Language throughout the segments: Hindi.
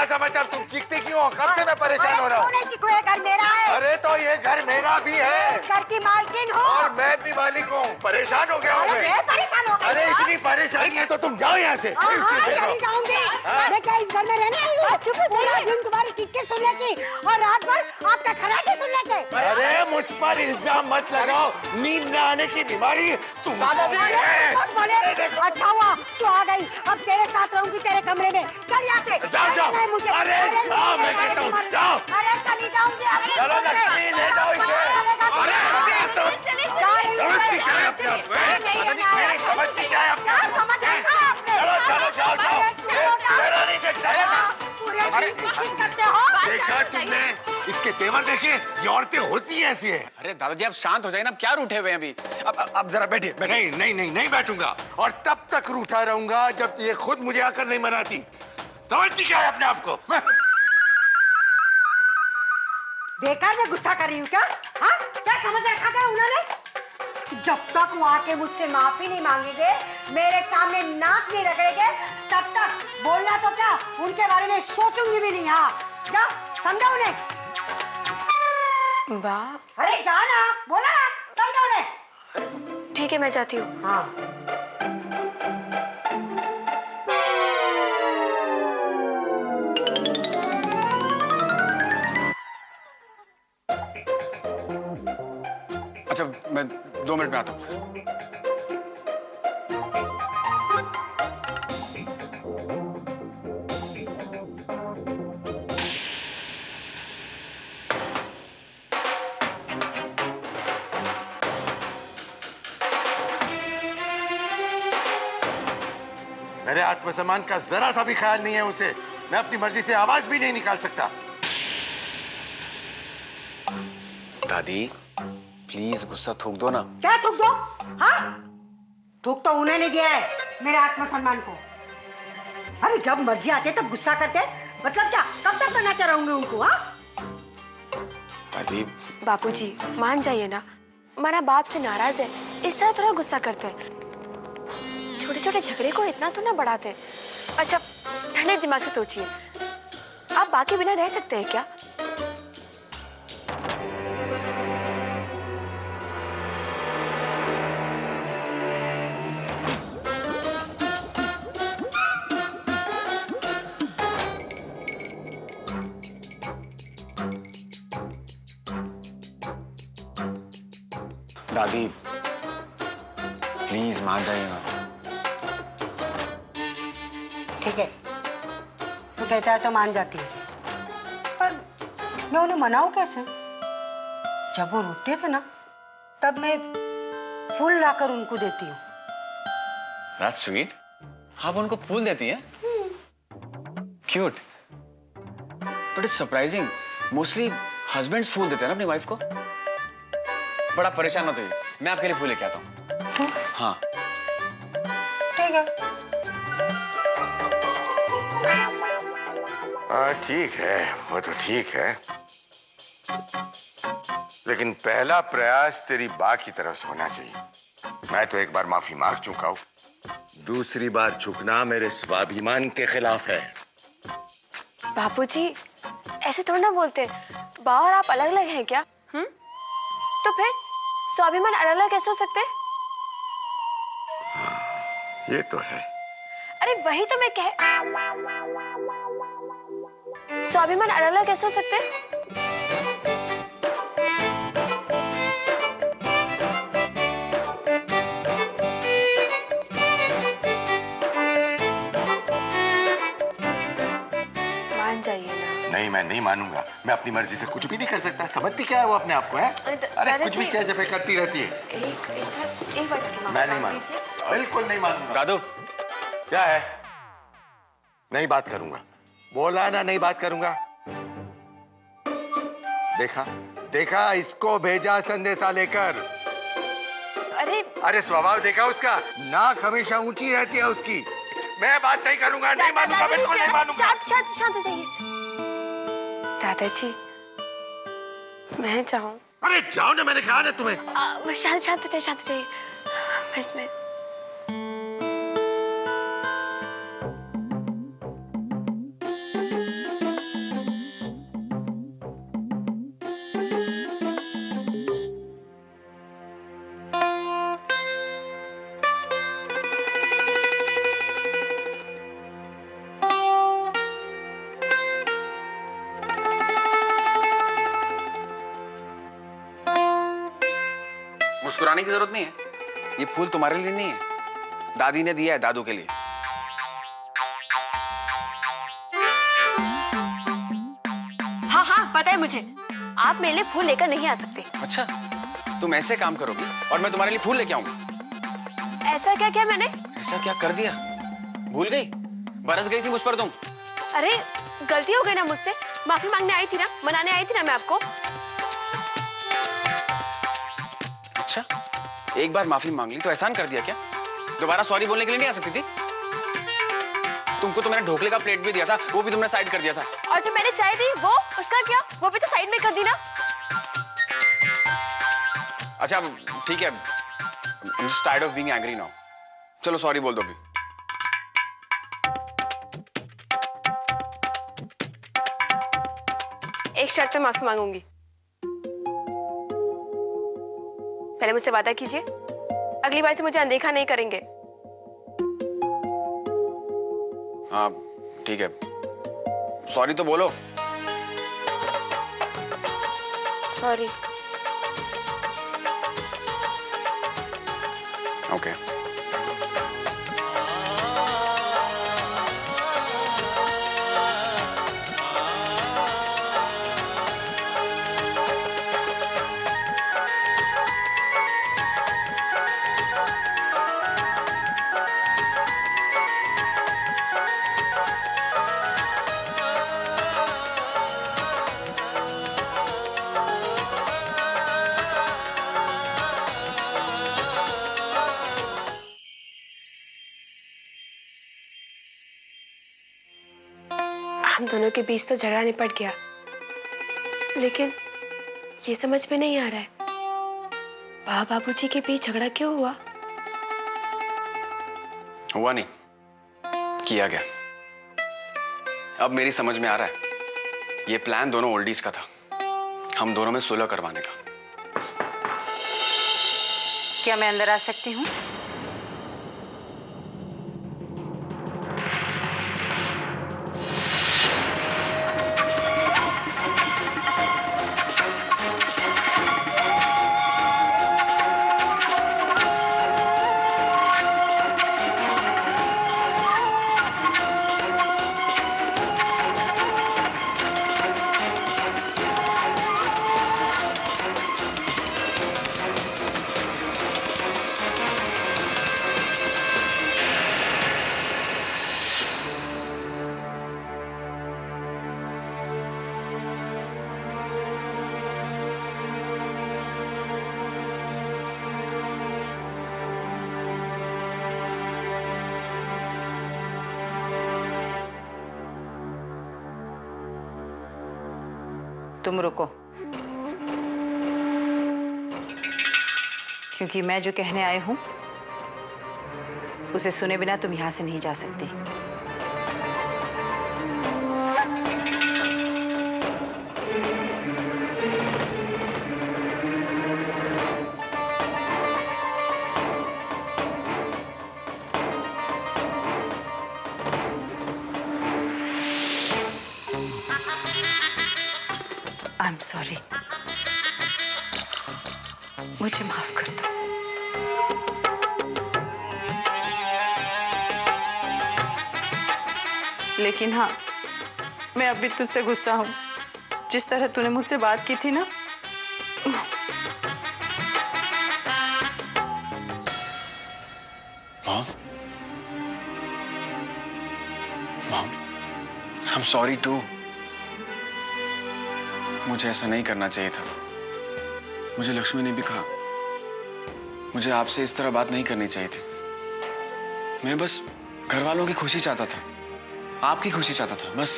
क्या समझता तुम चीखती क्यों हो? कब से मैं परेशान हो रहा हूँ। ये घर मेरा है। अरे तो ये घर मेरा भी है। घर की मालकिन हूँ और मैं भी मालिक हूँ। परेशान हो गया हूँ मैं। परेशान हो गई। अरे इतनी परेशानी है तो तुम जाओ यहाँ से। चली जाऊंगी। मैं क्या इस घर में रहने आई हूँ? पूरा दिन तुम्हारी किटके सुनने की और रात भर आपका खराटे सुनने के। अरे मुझ पर इल्जाम मत लगाओ। नींद न आने की बीमारी तुम बोले। अच्छा हुआ तू आ गई। अब तेरे साथ रहूंगी तेरे कमरे में। चल यहाँ से। जाओ। अरे जाओ मैं कहता हूँ जाओ। अरे चली जाऊंगी। चलो लक्ष्मी ले जाओ इसे। अरे समझती क्या है अपने? चलो चलो जाओ जाओ। मेरा नहीं देखता है। देखा तुमने? इसके तेवर देखे? ये औरतें होती हैं ऐसी है। अरे दादाजी आप शांत हो जाइए ना, क्या रूठे हुए हैं अभी? अब जरा बैठिए। नहीं नहीं नहीं नहीं बैठूंगा और तब तक रूठा रहूंगा जब ये खुद मुझे आकर नहीं मनाती। समझती क्या है अपने आप को? बेकार में गुस्सा कर रही हूँ क्या? हाँ क्या समझ रखा था उन्होंने? जब तक वो आके मुझसे माफी नहीं मांगेंगे, मेरे सामने नाक नहीं रगड़ेंगे, तब तक बोलना तो क्या उनके बारे में सोचूंगी भी नहीं। हाँ क्या समझा उन्हें? अरे जाना बोला ना, समझा उन्हें। ठीक है मैं जाती हूँ। हाँ अच्छा मैं 2 मिनट में आता हूँ। मेरे आत्मसम्मान का जरा सा भी ख्याल नहीं है उसे। मैं अपनी मर्जी से आवाज भी नहीं निकाल सकता। दादी प्लीज गुस्सा थूक दो ना। क्या थूक दो? हाँ थूक तो उन्होंने दिया है मेरे आत्मसम्मान को। अरे जब मर्जी आते तब गुस्सा करते, मतलब क्या कब तक बनाते रहूंगे उनको? हाँ दादी बापूजी मान जाइए ना, हमारा बाप से नाराज है, इस तरह थोड़ा गुस्सा करते हैं। छोटे छोटे झगड़े को इतना तो ना बढ़ाते। अच्छा ठंडे दिमाग से सोचिए, आप बाकी बिना रह सकते हैं क्या? दादी प्लीज मान जाइए ना। ठीक है तू कहता है तो मान जाती है, पर मैं उन्हें मनाऊं कैसे? जब वो रोते थे ना तब मैं फूल लाकर उनको देती हूँ। That's sweet. आप उनको फूल देती हैं? Cute. But it's surprising. Mostly husbands फूल देते हैं ना अपनी वाइफ को। बड़ा परेशान मत होइए, मैं आपके लिए फूल लेके आता हूँ। हाँ ठीक है। हाँ ठीक है, वो तो ठीक है, लेकिन पहला प्रयास तेरी बा की तरफ से होना चाहिए। मैं तो एक बार माफी मांग चुका हूँ, दूसरी बार झुकना मेरे स्वाभिमान के खिलाफ है। बापूजी ऐसे थोड़ा ना बोलते, बा और आप अलग अलग हैं क्या? तो फिर स्वाभिमान अलग अलग कैसे हो सकते? ये तो है। अरे वही तो मैं कह, स्वाभिमान अलग अलग कैसे हो सकते? मान जाइए ना। नहीं मैं नहीं मानूंगा, मैं अपनी मर्जी से कुछ भी नहीं कर सकता। समझती क्या है वो अपने आप को? है अरे कुछ भी चाहे जब करती रहती है। एक बार मैं नहीं मानूंगा, बिल्कुल नहीं मानूंगा। दादू क्या है? नहीं बात करूंगा, बोला ना नहीं बात करूंगा। देखा देखा इसको भेजा संदेशा लेकर। अरे स्वभाव देखा उसका, नाक हमेशा ऊंची रहती है उसकी। मैं बात नहीं करूंगा, नहीं मानूंगा, बिल्कुल नहीं मानूंगा। शांत हो जाइए दादाजी, मैं जाऊं? अरे जाओ ना, मैंने कहा ना तुम्हें। शांत हो जाइए बस मैं। मुस्कुराने की जरूरत नहीं है। ये फूल तुम्हारे लिए नहीं है, दादी ने दिया है दादू के लिए। हाँ हाँ पता है मुझे, आप मेरे लिए फूल लेकर नहीं आ सकते। अच्छा, तुम ऐसे काम करोगी और मैं तुम्हारे लिए फूल लेके आऊंगी? ऐसा क्या किया मैंने? ऐसा क्या कर दिया? भूल गई? बरस गई थी मुझ पर तुम। अरे गलती हो गई ना मुझसे, माफी मांगने आई थी ना, मनाने आई थी ना मैं आपको। अच्छा, एक बार माफी मांग ली तो एहसान कर दिया क्या? दोबारा सॉरी बोलने के लिए नहीं आ सकती थी? तुमको तो मैंने ढोकले का प्लेट भी दिया था, वो भी तुमने साइड कर दिया था। और जो मैंने चाय दी वो, उसका क्या? वो भी तो साइड में कर दी ना। अच्छा ठीक है, I'm just tired of being angry now. चलो सॉरी बोल दो भी। एक शर्त पे माफी मांगूंगी। पहले मुझसे वादा कीजिए, अगली बार से मुझे अनदेखा नहीं करेंगे। हाँ ठीक है, सॉरी तो बोलो। सॉरी। ओके। हम दोनों के बीच तो झगड़ा निपट गया, लेकिन ये समझ में नहीं आ रहा है बाबूजी के बीच झगड़ा क्यों हुआ? हुआ नहीं, किया गया। अब मेरी समझ में आ रहा है, ये प्लान दोनों ओल्डीज का था, हम दोनों में सुलह करवाने का। क्या मैं अंदर आ सकती हूँ? तुम रुको, क्योंकि मैं जो कहने आई हूं उसे सुने बिना तुम यहां से नहीं जा सकती। आई एम सॉरी, मुझे माफ कर दो। लेकिन हाँ, मैं अभी तुझसे गुस्सा हूं। जिस तरह तूने मुझसे बात की थी ना, mom, mom, I'm sorry too। मुझे ऐसा नहीं करना चाहिए था। मुझे लक्ष्मी ने भी कहा, मुझे आपसे इस तरह बात नहीं करनी चाहिए थी। मैं बस घर वालों की खुशी चाहता था, आपकी खुशी चाहता था, बस।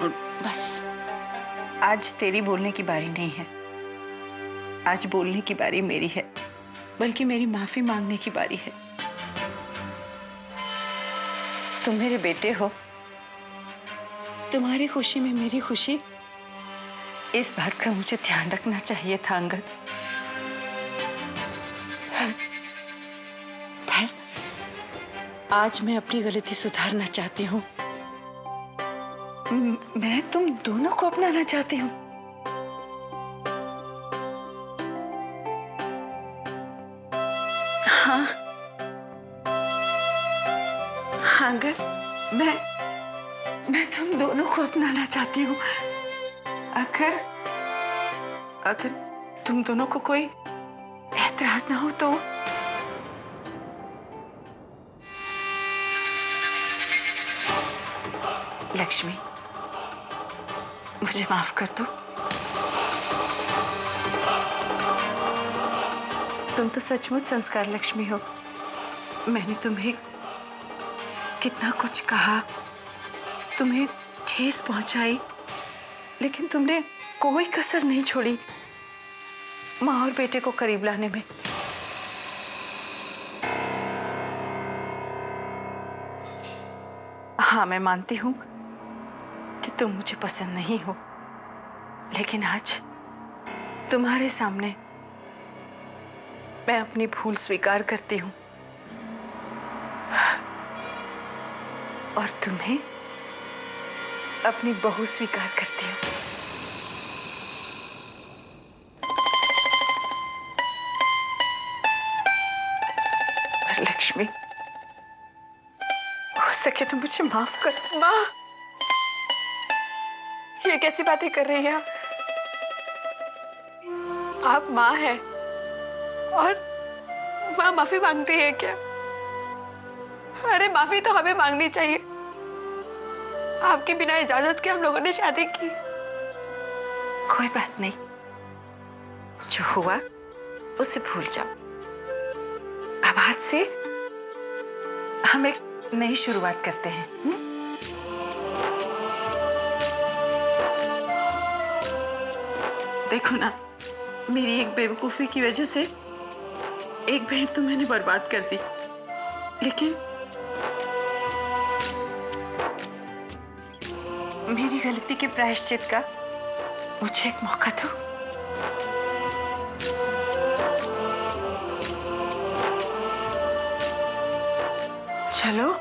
और बस आज तेरी बोलने की बारी नहीं है, आज बोलने की बारी मेरी है, बल्कि मेरी माफी मांगने की बारी है। तुम मेरे बेटे हो, तुम्हारी खुशी में मेरी खुशी, इस बात का मुझे ध्यान रखना चाहिए था अंगद। पर आज मैं अपनी गलती सुधारना चाहती हूँ। मैं तुम दोनों को अपनाना चाहती हूँ। हाँ हाँ, मैं तुम दोनों को अपनाना चाहती हूँ। अगर तुम दोनों को कोई एतराज ना हो तो। लक्ष्मी, मुझे माफ कर दो। तुम तो सचमुच संस्कार लक्ष्मी हो। मैंने तुम्हें कितना कुछ कहा, तुम्हें ठेस पहुंचाई, लेकिन तुमने कोई कसर नहीं छोड़ी माँ और बेटे को करीब लाने में। हाँ, मैं मानती हूं कि तुम मुझे पसंद नहीं हो, लेकिन आज तुम्हारे सामने मैं अपनी भूल स्वीकार करती हूं और तुम्हें अपनी बहू स्वीकार करती हूँ। और लक्ष्मी, हो सके तो मुझे माफ कर। माँ, ये कैसी बातें कर रही हैं आप? आप माँ हैं और माँ माफी मांगती है क्या? अरे माफी तो हमें मांगनी चाहिए। आपकी बिना इजाजत के हम लोगों ने शादी की। कोई बात नहीं, जो हुआ उसे भूल जाओ। अब आज से हम एक नई शुरुआत करते हैं। देखो ना, मेरी एक बेवकूफी की वजह से एक बहन तो मैंने बर्बाद कर दी, लेकिन मेरी गलती के प्रायश्चित का मुझे एक मौका दो। चलो,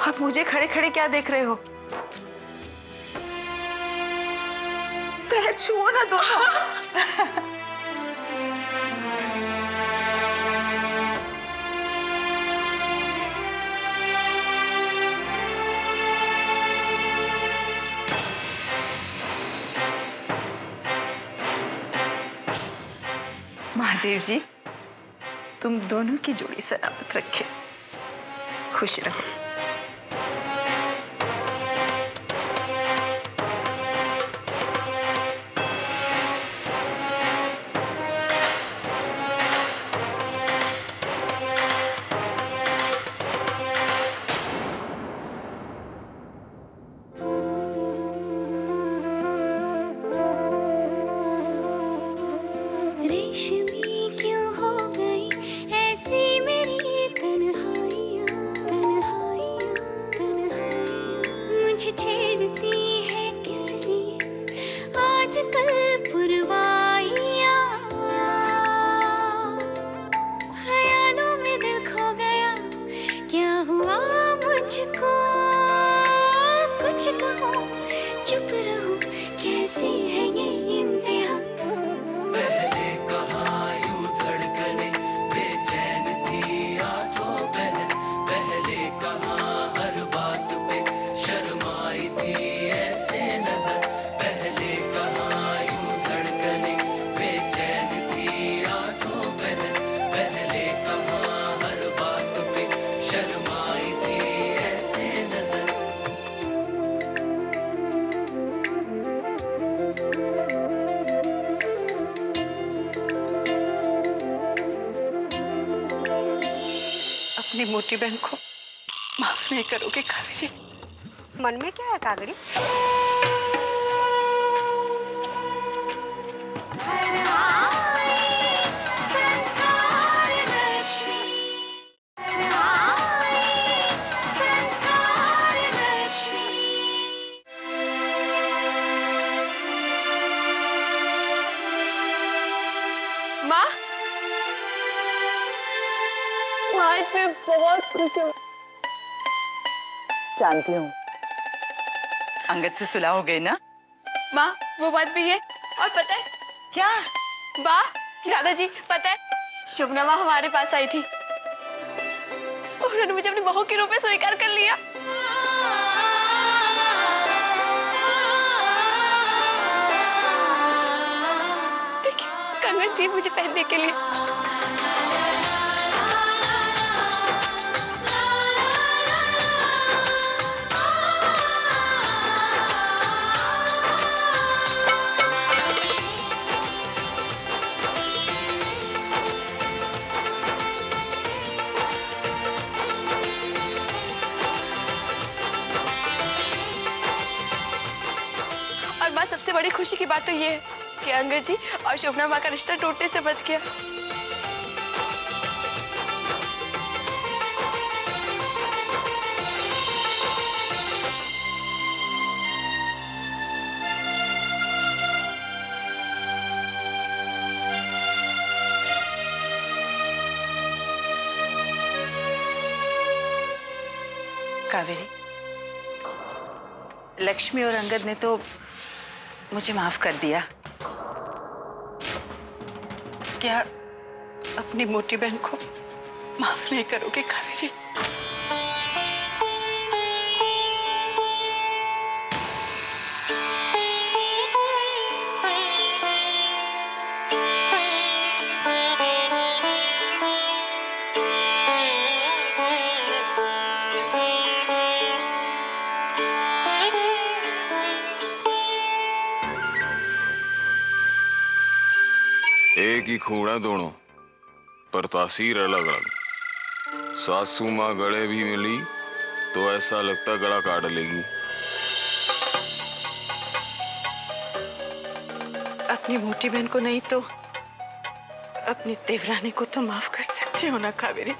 आप मुझे खड़े खड़े क्या देख रहे हो? पैर छुओ ना दोनों। महादेव जी, तुम दोनों की जोड़ी सलामत रखे, खुश रहो। चुप रहूं, कैसी है ये इम्तिहान। पहले कहाँ यूं धड़कने बेचैन थी आठों पहर, पहले कहाँ हर बात पे शर्माई थी ऐसे नजर, पहले कहाँ यूं धड़कने बेचैन थी आठों पहर, पहले कहाँ हर बात पे शर्माई थी ऐसे नजर। अपनी मोटी बहन को माफ नहीं करोगे कावेरी? मन में क्या है कागड़ी? माँ, आज मैं बहुत खुश हूँ। जानती हूँ, अंगद से सुलह हो गई ना? माँ, वो बात भी है। और पता है क्या? माँ, दादाजी, पता है शुभनमा हमारे पास आई थी उन्होंने मुझे अपनी बहू के रूप में स्वीकार कर लिया। देखिए, कंगन थी मुझे पहनने के लिए। सबसे बड़ी खुशी की बात तो ये है कि अंगद जी और शोभना माँ का रिश्ता टूटने से बच गया। कावेरी, लक्ष्मी और अंगद ने तो मुझे माफ कर दिया। क्या अपनी मोटी बहन को माफ नहीं करोगे कावेरी? एक ही खूंटा दोनों, पर तासीर अलग अलग। सासू माँ गले भी मिली तो ऐसा लगता गला काट लेगी। अपनी मोटी बहन को नहीं तो अपनी देवरानी को तो माफ कर सकती हो ना कावेरी?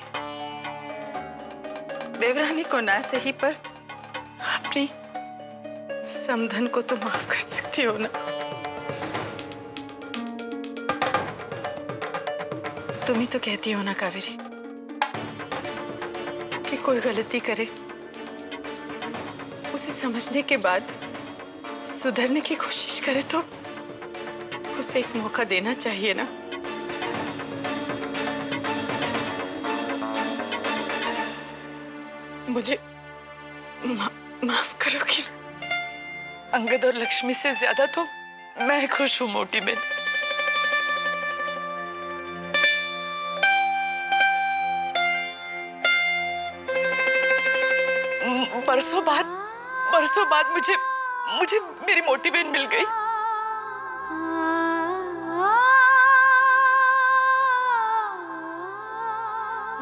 देवरानी को ना सही पर अपनी समधन को तो माफ कर सकती हो ना? तुम ही तो कहती हो ना कावेरी कि कोई गलती करे उसे समझने के बाद सुधरने की कोशिश करे तो उसे एक मौका देना चाहिए ना? मुझे माफ करोगी ना? अंगद और लक्ष्मी से ज्यादा तो मैं खुश हूं मोटी बहन। बरसों बाद मुझे मेरी मोटी बहन मिल गई।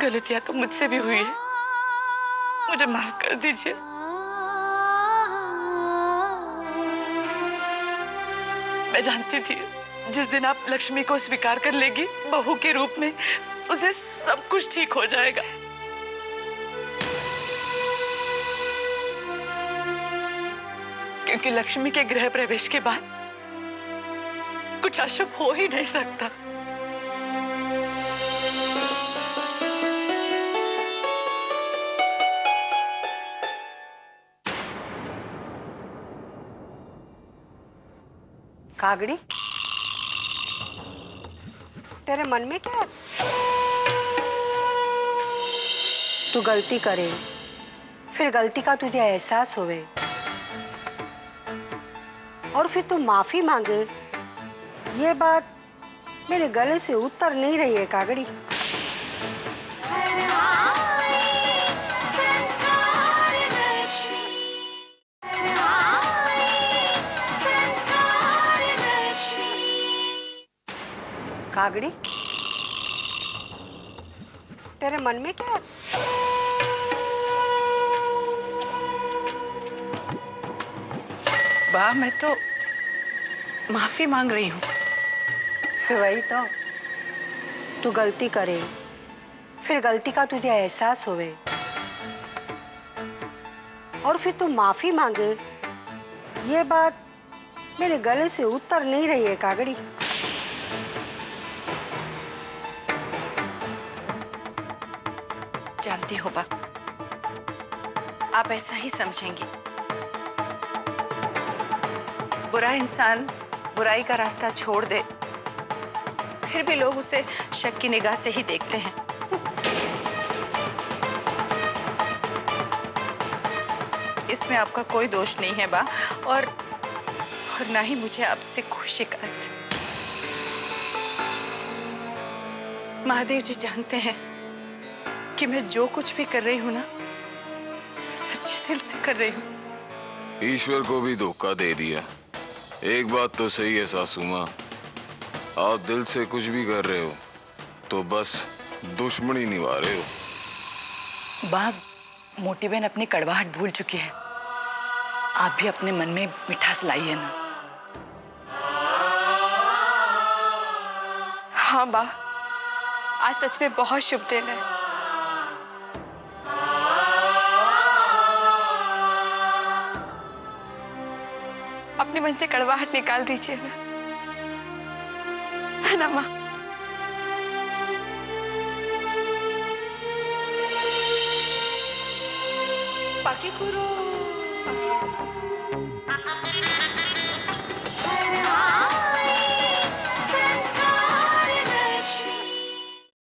गलतियां तो मुझसे भी हुई है, मुझे माफ कर दीजिए। मैं जानती थी जिस दिन आप लक्ष्मी को स्वीकार कर लेगी बहू के रूप में, उसे सब कुछ ठीक हो जाएगा। क्योंकि लक्ष्मी के गृह प्रवेश के बाद कुछ अशुभ हो ही नहीं सकता। कागड़ी, तेरे मन में क्या है? तू गलती करे, फिर गलती का तुझे एहसास होवे और फिर तू माफी मांगे, ये बात मेरे गले से उतर नहीं रही है कागड़ी। कागड़ी, तेरे मन में क्या है? वाह, मैं तो माफी मांग रही हूँ। वही तो, तू गलती करे, फिर गलती का तुझे एहसास होवे और फिर तू माफी मांगे, ये बात मेरे गले से उतर नहीं रही है कागड़ी। जानती हो बा, आप ऐसा ही समझेंगी। बुरा इंसान बुराई का रास्ता छोड़ दे, फिर भी लोग उसे शक की निगाह से ही देखते हैं। इसमें आपका कोई दोष नहीं है बा, और ना ही मुझे आपसे कोई शिकायत। महादेव जी जानते हैं कि मैं जो कुछ भी कर रही हूँ ना, सच्चे दिल से कर रही हूँ। ईश्वर को भी धोखा दे दिया। एक बात तो सही है सासू माँ, आप दिल से कुछ भी कर रहे हो तो बस दुश्मनी निभा रहे हो। बाप, मोटी बहन अपनी कड़वाहट भूल चुकी है। आप भी अपने मन में मिठास लाइए ना। हाँ बा, आज सच में बहुत शुभ दिन है। अपने मन से कड़वाहट निकाल दीजिए ना, है ना माँ? पाके करो, पाके करो।